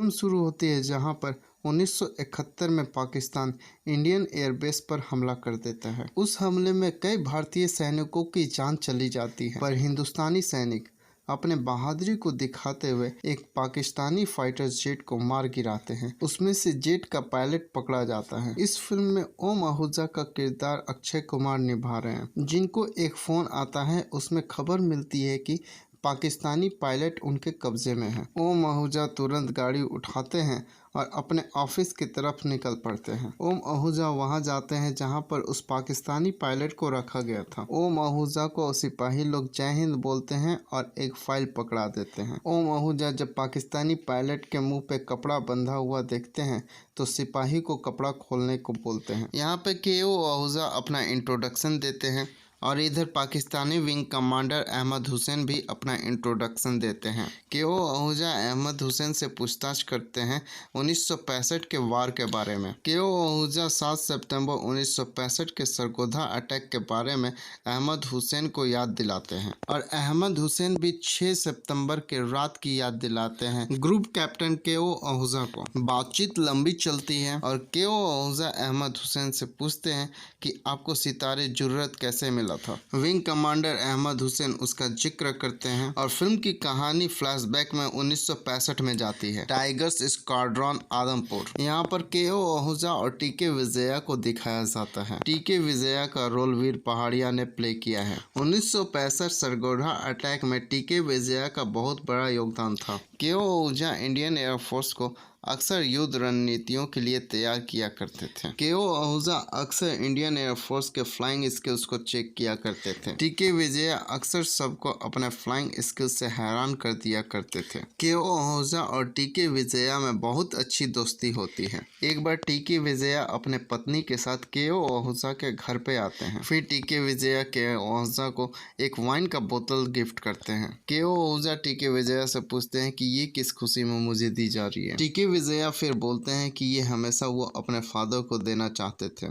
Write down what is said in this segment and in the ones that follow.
Film शुरू होती है जहां पर 1971 में पाकिस्तान इंडियन एयरबेस पर हमला कर देता है। उस हमले में कई भारतीय सैनिकों की जान चली जाती है, पर हिंदुस्तानी सैनिक अपने बहादुरी को दिखाते हुए एक पाकिस्तानी फाइटर जेट को मार गिराते हैं। उसमें से जेट का पायलट पकड़ा जाता है। इस फिल्म में ओम आहूजा का किरदार अक्षय कुमार निभा रहे हैं, जिनको एक फोन आता है। उसमें खबर मिलती है कि पाकिस्तानी पायलट उनके कब्जे में है। ओम आहूजा तुरंत गाड़ी उठाते हैं और अपने ऑफिस की तरफ निकल पड़ते हैं। ओम आहूजा वहां जाते हैं जहां पर उस पाकिस्तानी पायलट को रखा गया था। ओम आहूजा को सिपाही लोग जय हिंद बोलते हैं और एक फाइल पकड़ा देते हैं। ओम आहूजा जब पाकिस्तानी पायलट के मुंह पे कपड़ा बंधा हुआ देखते हैं तो सिपाही को कपड़ा खोलने को बोलते हैं। यहाँ पे के.ओ. आहूजा अपना इंट्रोडक्शन देते हैं और इधर पाकिस्तानी विंग कमांडर अहमद हुसैन भी अपना इंट्रोडक्शन देते हैं। के.ओ. आहूजा अहमद हुसैन से पूछताछ करते हैं 1965 के वार के बारे में। के.ओ. आहूजा 7 सितंबर 1965 के सरगोधा अटैक के बारे में अहमद हुसैन को याद दिलाते हैं और अहमद हुसैन भी 6 सितंबर के रात की याद दिलाते हैं ग्रुप कैप्टन के.ओ. आहूजा को। बातचीत लंबी चलती है और के.ओ. आहूजा अहमद हुसैन से पूछते हैं कि आपको सितारे जुर्रत कैसे मिला था। विंग कमांडर अहमद हुसैन उसका जिक्र करते हैं और फिल्म की कहानी फ्लैशबैक में 1965 में जाती है। Tigers squadron Adampur. यहाँ पर के.ओ. आहूजा और टी.के. विजया को दिखाया जाता है। टी.के. विजया का रोल वीर पहाड़िया ने प्ले किया है। 1965 सरगोधा अटैक में टी.के. विजया का बहुत बड़ा योगदान था। के.ओ. आहूजा इंडियन एयरफोर्स को अक्सर युद्ध रणनीतियों के लिए तैयार किया करते थे। के.ओ. आहूजा अक्सर इंडियन एयरफोर्स के फ्लाइंग स्किल्स को चेक किया करते थे। टी.के. विजया अक्सर सबको अपने फ्लाइंग स्किल्स से हैरान कर दिया करते थे। के.ओ. आहूजा और टी.के. विजया में बहुत अच्छी दोस्ती होती है। एक बार टी.के. विजया अपने पत्नी के साथ के.ओ. आहूजा के घर पे आते हैं। फिर टी.के. विजया के.ओ. आहूजा को एक वाइन का बोतल गिफ्ट करते हैं। के.ओ. आहूजा टी.के. विजया से पूछते हैं कि ये किस खुशी में मुझे दी जा रही है। टी.के. विजया फिर बोलते हैं कि ये हमेशा वो अपने फादर को देना चाहते थे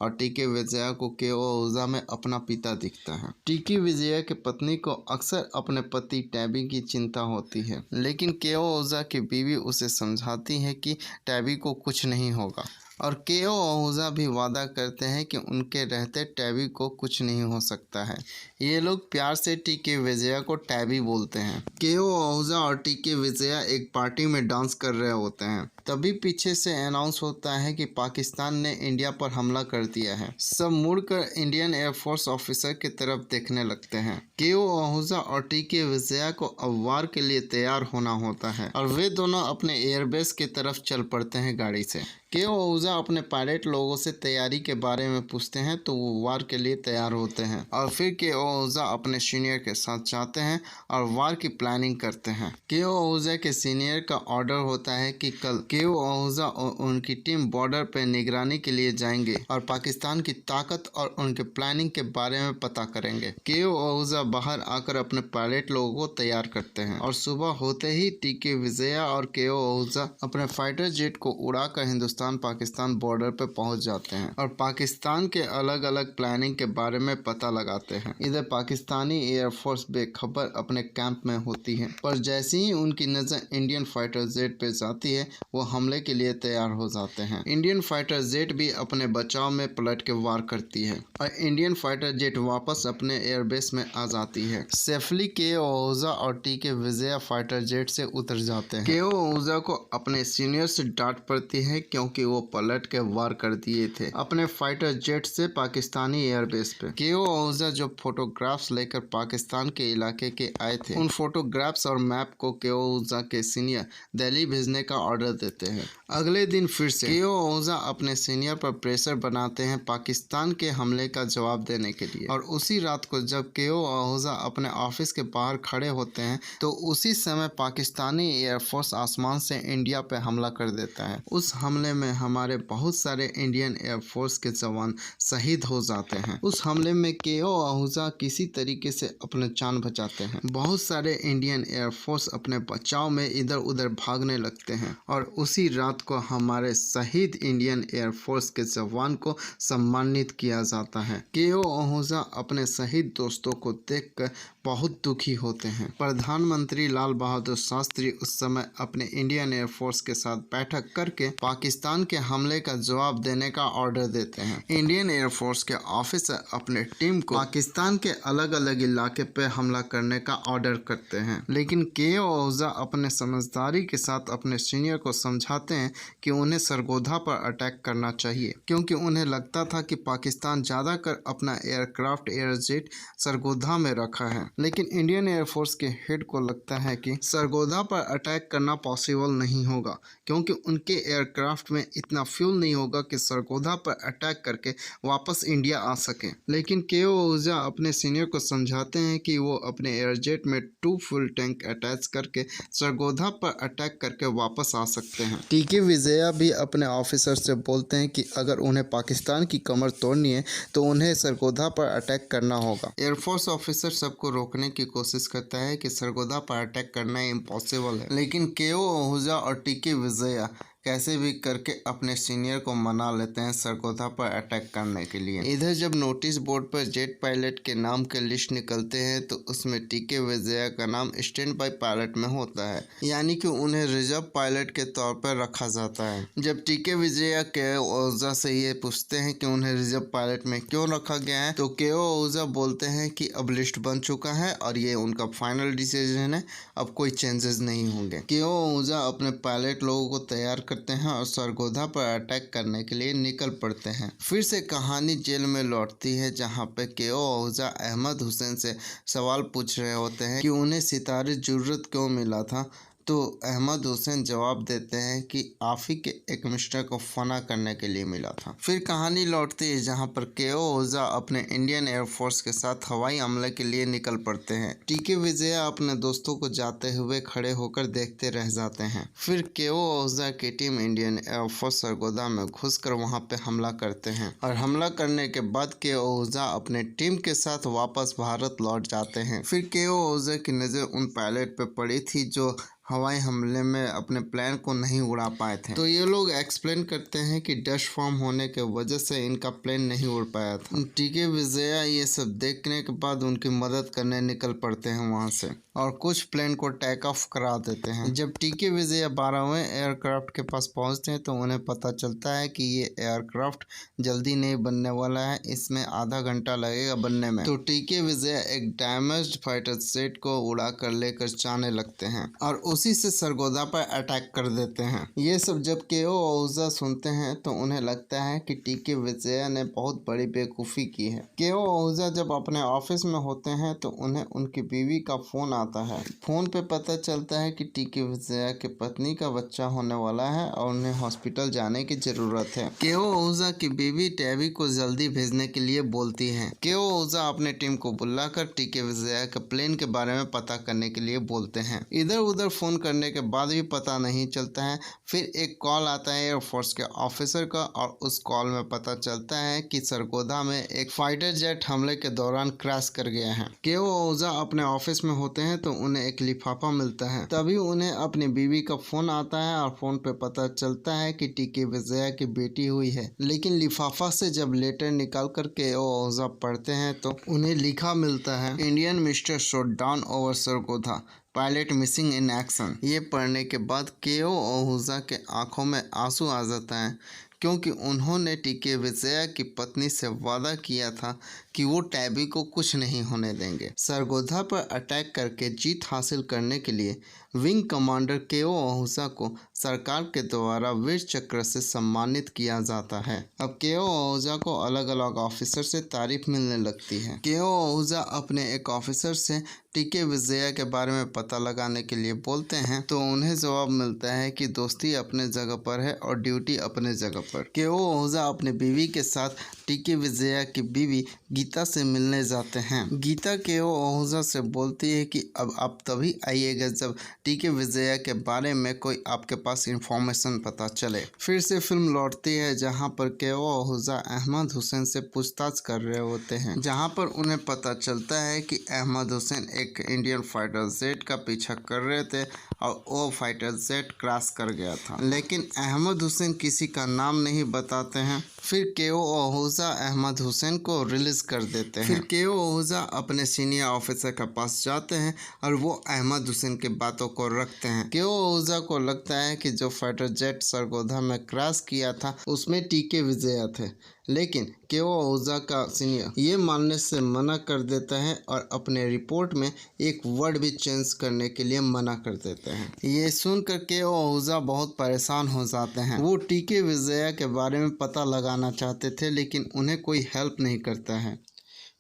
और टी.के. विजया को के.ओ. आहूजा में अपना पिता दिखता है। टी.के. विजया की पत्नी को अक्सर अपने पति टैबी की चिंता होती है, लेकिन के.ओ. आहूजा की बीवी उसे समझाती है कि टैबी को कुछ नहीं होगा और के.ओ. आहूजा भी वादा करते हैं कि उनके रहते टैबी को कुछ नहीं हो सकता है। ये लोग प्यार से टी.के. विजया को टैबी बोलते हैं। के.ओ. आहूजा और टी.के. विजया एक पार्टी में डांस कर रहे होते हैं, तभी पीछे से अनाउंस होता है कि पाकिस्तान ने इंडिया पर हमला कर दिया है। सब मुड़कर इंडियन एयरफोर्स ऑफिसर की तरफ देखने लगते हैं। के.ओ. आहूजा और टी.के. विजया को अब वार के लिए तैयार होना होता है और वे दोनों अपने एयरबेस की तरफ चल पड़ते हैं गाड़ी से। के.ओ. आहूजा अपने पायलट लोगों से तैयारी के बारे में पूछते हैं तो वो वार के लिए तैयार होते हैं और फिर के.ओ. आहूजा अपने सीनियर के साथ जाते हैं और वार की प्लानिंग करते हैं। के.ओ. आहूजा के सीनियर का ऑर्डर होता है कि कल के.ओ. आहूजा और उनकी टीम बॉर्डर पर निगरानी के लिए जाएंगे और पाकिस्तान की ताकत और उनके प्लानिंग के बारे में पता करेंगे। के.ओ. आहूजा बाहर आकर अपने पायलट लोगों को तैयार करते हैं और सुबह होते ही टी.के. विजया और के.ओ. आहूजा अपने फाइटर जेट को उड़ाकर हिंदुस्तान पाकिस्तान बॉर्डर पर पहुंच जाते हैं और पाकिस्तान के अलग अलग प्लानिंग के बारे में पता लगाते हैं। इधर पाकिस्तानी एयरफोर्स बेखबर अपने कैंप में होती है, पर जैसे ही उनकी नजर इंडियन फाइटर जेट पे जाती है वो हमले के लिए तैयार हो जाते हैं। इंडियन फाइटर जेट भी अपने बचाव में पलट के वार करती है और इंडियन फाइटर जेट वापस अपने एयरबेस में आ जाती है। Safely KO. आहूजा और टी.के. विजया फाइटर जेट से उतर जाते हैं। के.ओ. आहूजा को अपने सीनियर से डांट पड़ती है क्योंकि वो पलट के वार कर दिए थे अपने फाइटर जेट से पाकिस्तानी एयरबेस पे। के.ओ. आहूजा जो फोटोग्राफ्स लेकर पाकिस्तान के इलाके के आए थे, उन फोटोग्राफ्स और मैप को के.ओ. आहूजा के सीनियर दिल्ली भेजने का ऑर्डर देते हैं। अगले दिन फिर से के.ओ. आहूजा अपने सीनियर पर प्रेशर बनाते हैं पाकिस्तान के हमले का जवाब देने के लिए और उसी रात को जब के.ओ. आहूजा अपने ऑफिस के बाहर खड़े होते हैं तो उसी समय पाकिस्तानी एयरफोर्स आसमान से इंडिया पे हमला कर देता है। उस हमले में हमारे बहुत सारे इंडियन एयरफोर्स के जवान शहीद हो जाते हैं। उस हमले में के.ओ. आहूजा किसी तरीके से अपने जान बचाते हैं। बहुत सारे इंडियन एयरफोर्स अपने बचाव में इधर उधर भागने लगते हैं और उसी रात को हमारे शहीद इंडियन एयरफोर्स के जवान को सम्मानित किया जाता है। के.ओ. आहूजा अपने शहीद दोस्तों को देखकर बहुत दुखी होते हैं। प्रधानमंत्री लाल बहादुर शास्त्री उस समय अपने इंडियन एयरफोर्स के साथ बैठक करके पाकिस्तान के हमले का जवाब देने का ऑर्डर देते हैं। इंडियन एयरफोर्स के ऑफिसर अपने टीम को पाकिस्तान के अलग अलग इलाके पे हमला करने का ऑर्डर करते हैं, लेकिन के ओहुजा अपने समझदारी के साथ अपने सीनियर को समझाते हैं कि उन्हें सरगोधा पर अटैक करना चाहिए, क्योंकि उन्हें लगता था कि पाकिस्तान ज़्यादातर अपना एयरक्राफ्ट एयरजेट सरगोधा में रखा है। लेकिन इंडियन एयरफोर्स के हेड को लगता है कि सरगोधा पर अटैक करना पॉसिबल नहीं होगा, क्योंकि उनके एयरक्राफ्ट में इतना फ्यूल नहीं होगा कि सरगोधा पर अटैक करके वापस इंडिया आ सके। लेकिन के ओहुजा अपने सीनियर को समझाते हैं कि वो अपने एयरजेट में 2 फुल टैंक अटैच करके सरगोधा पर अटैक करके वापस आ सकते हैं। टीके विजया भी अपने ऑफिसर से बोलते हैं कि अगर उन्हें पाकिस्तान की कमर तोड़नी है तो उन्हें सरगोधा पर अटैक करना होगा। एयरफोर्स ऑफिसर सबको रोकने की कोशिश करता है कि सरगोधा पर अटैक करना इम्पॉसिबल है, लेकिन के ओहुजा और टीके विजया कैसे भी करके अपने सीनियर को मना लेते हैं सरगोधा पर अटैक करने के लिए। इधर जब नोटिस बोर्ड पर जेट पायलट के नाम के लिस्ट निकलते हैं तो उसमें टीके विजया का नाम स्टैंड बाय पायलट में होता है, यानी कि उन्हें रिजर्व पायलट के तौर पर रखा जाता है। जब टीके विजया के ओहुजा से ये पूछते हैं कि उन्हें रिजर्व पायलट में क्यों रखा गया है, तो के ओहुजा बोलते हैं कि अब लिस्ट बन चुका है और ये उनका फाइनल डिसीजन है, अब कोई चेंजेस नहीं होंगे। के ओहुजा अपने पायलट लोगों को तैयार करते हैं और सरगोधा पर अटैक करने के लिए निकल पड़ते हैं। फिर से कहानी जेल में लौटती है, जहां पे के ओहुजा अहमद हुसैन से सवाल पूछ रहे होते हैं कि उन्हें सितारे जरूरत क्यों मिला था, तो अहमद हुसैन जवाब देते हैं कि आप ही के एक मिस्टर को फना करने के लिए मिला था। फिर कहानी लौटती है जहां पर के ओहुजा अपने इंडियन एयरफोर्स के साथ हवाई हमले के लिए निकल पड़ते हैं। टीके विजया अपने दोस्तों को जाते हुए खड़े होकर देखते रह जाते हैं। फिर के ओहुजा की टीम इंडियन एयरफोर्स सरगोधा में घुसकर वहां पे हमला करते हैं और हमला करने के बाद के ओहुजा अपने टीम के साथ वापस भारत लौट जाते हैं। फिर के ओहुजा की नज़र उन पायलट पे पड़ी थी जो हवाई हमले में अपने प्लेन को नहीं उड़ा पाए थे, तो ये लोग एक्सप्लेन करते हैं कि डस्ट फॉर्म होने के वजह से इनका प्लेन नहीं उड़ पाया था। टीके विजया ये सब देखने के बाद उनकी मदद करने निकल पड़ते हैं वहां से और कुछ प्लेन को टेक ऑफ करा देते हैं। जब टीके विजया 12वें एयरक्राफ्ट के पास पहुंचते हैं तो उन्हें पता चलता है कि ये एयरक्राफ्ट जल्दी नहीं बनने वाला है, इसमें आधा घंटा लगेगा बनने में। तो टीके विजया एक डैमेज्ड फाइटर जेट को उड़ा कर लेकर जाने लगते हैं और उसी से सरगोधा पर अटैक कर देते हैं। ये सब जब के ओहुजा सुनते हैं तो उन्हें लगता है कि टीके विजया ने बहुत बड़ी बेवकूफ़ी की है। के ओहुजा जब अपने ऑफिस में होते हैं तो उन्हें उनकी बीवी का फ़ोन आता है। फ़ोन पे पता चलता है कि टीके विजया की पत्नी का बच्चा होने वाला है और उन्हें हॉस्पिटल जाने की ज़रूरत है। के ओहुजा की बीवी टैबी को जल्दी भेजने के लिए बोलती है। के ओहुजा अपने टीम को बुलाकर टीके विजया के प्लेन के बारे में पता करने के लिए बोलते हैं। इधर उधर फ़ोन करने के बाद भी पता नहीं चलता है। फिर एक कॉल आता है एयरफोर्स के ऑफिसर का और उस कॉल में पता चलता है कि सरगोधा में एक फाइटर जेट हमले के दौरान क्रैश कर गया है। के ओहुजा अपने ऑफिस में होते हैं तो उन्हें एक लिफाफा मिलता है। तभी उन्हें अपनी बीवी का फोन आता है और फोन पे पता चलता है कि टीके विजया की बेटी हुई है। लेकिन लिफाफा से जब लेटर निकाल कर के ओहुजा पढ़ते हैं तो उन्हें लिखा मिलता है, Indian mister shot down over Sargodha, pilot missing in action. ये पढ़ने के बाद के ओहुजा के आंखों में आंसू आ जाता है, क्योंकि उन्होंने टीके विजया की पत्नी से वादा किया था कि वो टैबी को कुछ नहीं होने देंगे। सरगोधा पर अटैक करके जीत हासिल करने के लिए विंग कमांडर के ओहुजा को सरकार के द्वारा वीर चक्र से सम्मानित किया जाता है। अब के ओहुजा को अलग अलग ऑफिसर से तारीफ मिलने लगती है। के ओहुजा अपने एक ऑफिसर से टीके विजया के बारे में पता लगाने के लिए बोलते हैं तो उन्हें जवाब मिलता है कि दोस्ती अपने जगह पर है और ड्यूटी अपने जगह पर। के ओहुजा अपने बीवी के साथ टीके विजया की बीवी गीता से मिलने जाते हैं। गीता के ओहुजा से बोलती है कि अब आप तभी आइएगा जब टीके विजया के बारे में कोई आपके पास इंफॉर्मेशन पता चले। फिर से फिल्म लौटती है जहां पर के ओहुजा अहमद हुसैन से पूछताछ कर रहे होते हैं, जहां पर उन्हें पता चलता है कि अहमद हुसैन एक इंडियन फाइटर जेट का पीछा कर रहे थे और वो फाइटर जेट क्रैश कर गया था। लेकिन अहमद हुसैन किसी का नाम नहीं बताते हैं। फिर केओ ओहुजा अहमद हुसैन को रिलीज कर देते हैं। फिर केओ ओहुजा अपने सीनियर ऑफिसर के पास जाते हैं और वो अहमद हुसैन की बातों को रखते हैं। केओ ओहुजा को लगता है कि जो फाइटर जेट सरगोधा में क्रैश किया था उसमें टीके विजया थे, लेकिन केओ ओहुजा का सीनियर ये मानने से मना कर देता है और अपने रिपोर्ट में एक वर्ड भी चेंज करने के लिए मना कर देते हैं। ये सुनकर केओ ओहुजा बहुत परेशान हो जाते हैं। वो टीके विजया के बारे में पता लगाना चाहते थे, लेकिन उन्हें कोई हेल्प नहीं करता है।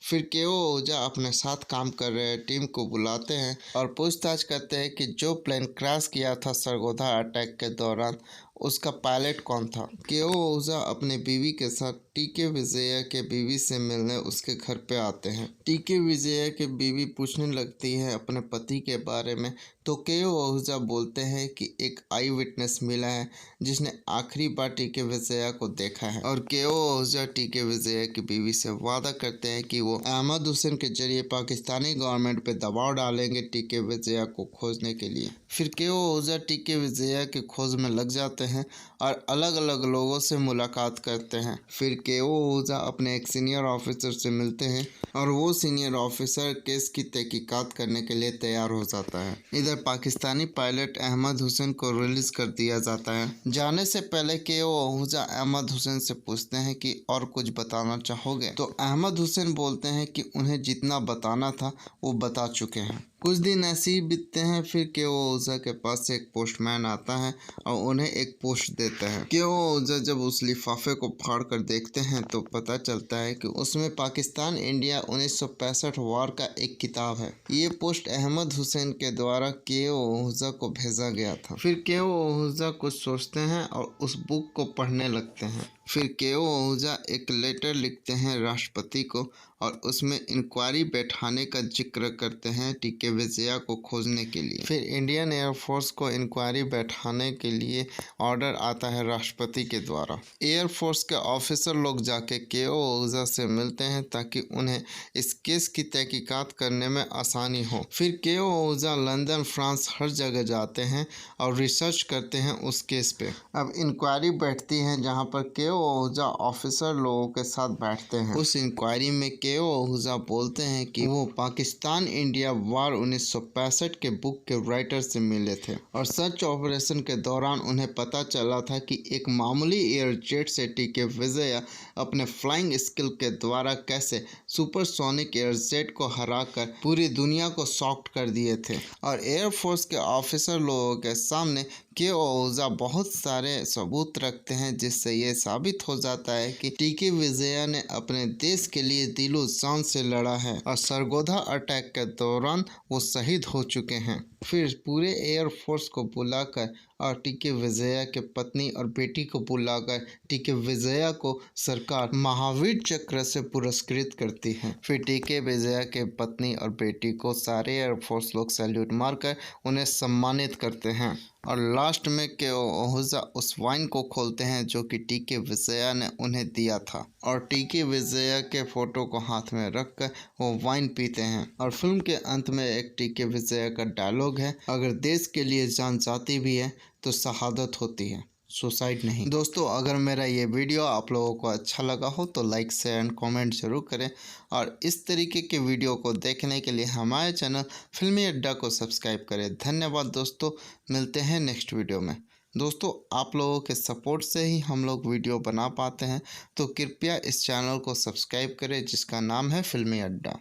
फिर केओ ओहुजा अपने साथ काम कर रहे टीम को बुलाते हैं और पूछताछ करते हैं कि जो प्लेन क्रैश किया था सरगोधा अटैक के दौरान उसका पायलट कौन था। केओ ओहुजा अपने बीवी के साथ टीके विजया के बीवी से मिलने उसके घर पे आते हैं। टीके विजया के बीवी पूछने लगती है अपने पति के बारे में, तो केओ ओहुजा बोलते हैं कि एक आई विटनेस मिला है जिसने आखिरी बार टीके विजया को देखा है। और केओ ओहुजा टीके विजया की बीवी से वादा करते हैं कि वो अहमद हुसैन के जरिए पाकिस्तानी गवर्नमेंट पे दबाव डालेंगे टीके विजया को खोजने के लिए। फिर केओ ओहुजा टीके विजया की खोज में लग जाते हैं और अलग अलग लोगों से मुलाकात करते हैं। फिर केओ ओहुजा अपने एक सीनियर ऑफिसर से मिलते हैं और वो सीनियर ऑफिसर केस की तहकीकात करने के लिए तैयार हो जाता है। इधर पाकिस्तानी पायलट अहमद हुसैन को रिलीज कर दिया जाता है। जाने से पहले केओ ओहुजा अहमद हुसैन से पूछते हैं कि और कुछ बताना चाहोगे, तो अहमद हुसैन बोलते हैं कि उन्हें जितना बताना था वो बता चुके हैं। कुछ दिन ऐसे ही बीतते हैं। फिर केओ ओहुजा के पास एक पोस्टमैन आता है और उन्हें एक पोस्ट देता है। केओ ओहुजा जब उस लिफाफे को फाड़ कर देखते हैं तो पता चलता है कि उसमें पाकिस्तान इंडिया 1965 वार का एक किताब है। ये पोस्ट अहमद हुसैन के द्वारा केओ ओहुजा को भेजा गया था। फिर केओ ओहुजा कुछ सोचते हैं और उस बुक को पढ़ने लगते हैं। फिर केओ ओहुजा एक लेटर लिखते हैं राष्ट्रपति को और उसमें इंक्वायरी बैठाने का जिक्र करते हैं टीके विजया को खोजने के लिए। फिर इंडियन एयरफोर्स को इंक्वायरी बैठाने के लिए ऑर्डर आता है राष्ट्रपति के द्वारा। एयरफोर्स के ऑफिसर लोग जाके केओ ओहुजा से मिलते हैं ताकि उन्हें इस केस की तहकीकात करने में आसानी हो। फिर केओ ओहुजा लंदन, फ्रांस हर जगह जाते हैं और रिसर्च करते हैं उस केस पे। अब इंक्वायरी बैठती है जहाँ पर केओ ओहुजा ऑफिसर लोगों के साथ बैठते हैं। उस इंक्वायरी में केओ ओहुजा बोलते हैं कि वो पाकिस्तान इंडिया वार 1965 के बुक के राइटर से मिले थे और सर्च ऑपरेशन के दौरान उन्हें पता चला था कि एक मामूली एयर जेट से टीके विजया अपने फ्लाइंग स्किल के द्वारा कैसे सुपरसोनिक एयर जेट को हराकर पूरी दुनिया को शॉक्ड कर दिए थे। और एयरफोर्स के ऑफिसर लोगों के सामने केओ ओहुजा बहुत सारे सबूत रखते हैं जिससे ये साबित हो जाता है कि टीके विजया ने अपने देश के लिए दिलो जान से लड़ा है और सरगोधा अटैक के दौरान वो शहीद हो चुके हैं। फिर पूरे एयरफोर्स को बुलाकर और टीके विजया के पत्नी और बेटी को बुलाकर टीके विजया को सरकार महावीर चक्र से पुरस्कृत करती है। फिर टीके विजया के पत्नी और बेटी को सारे एयरफोर्स लोग सैल्यूट मारकर उन्हें सम्मानित करते हैं और लास्ट में केओ ओहुजा उस वाइन को खोलते हैं जो कि टीके विजया ने उन्हें दिया था और टीके विजया के फोटो को हाथ में रखकर वो वाइन पीते हैं। और फिल्म के अंत में एक टीके विजया का डायलॉग है, अगर देश के लिए जान जाती भी है तो शहादत होती है, सुसाइड नहीं। दोस्तों, अगर मेरा ये वीडियो आप लोगों को अच्छा लगा हो तो लाइक, शेयर एंड कमेंट जरूर करें और इस तरीके के वीडियो को देखने के लिए हमारे चैनल फिल्मी अड्डा को सब्सक्राइब करें। धन्यवाद दोस्तों, मिलते हैं नेक्स्ट वीडियो में। दोस्तों, आप लोगों के सपोर्ट से ही हम लोग वीडियो बना पाते हैं, तो कृपया इस चैनल को सब्सक्राइब करें जिसका नाम है फिल्मी अड्डा।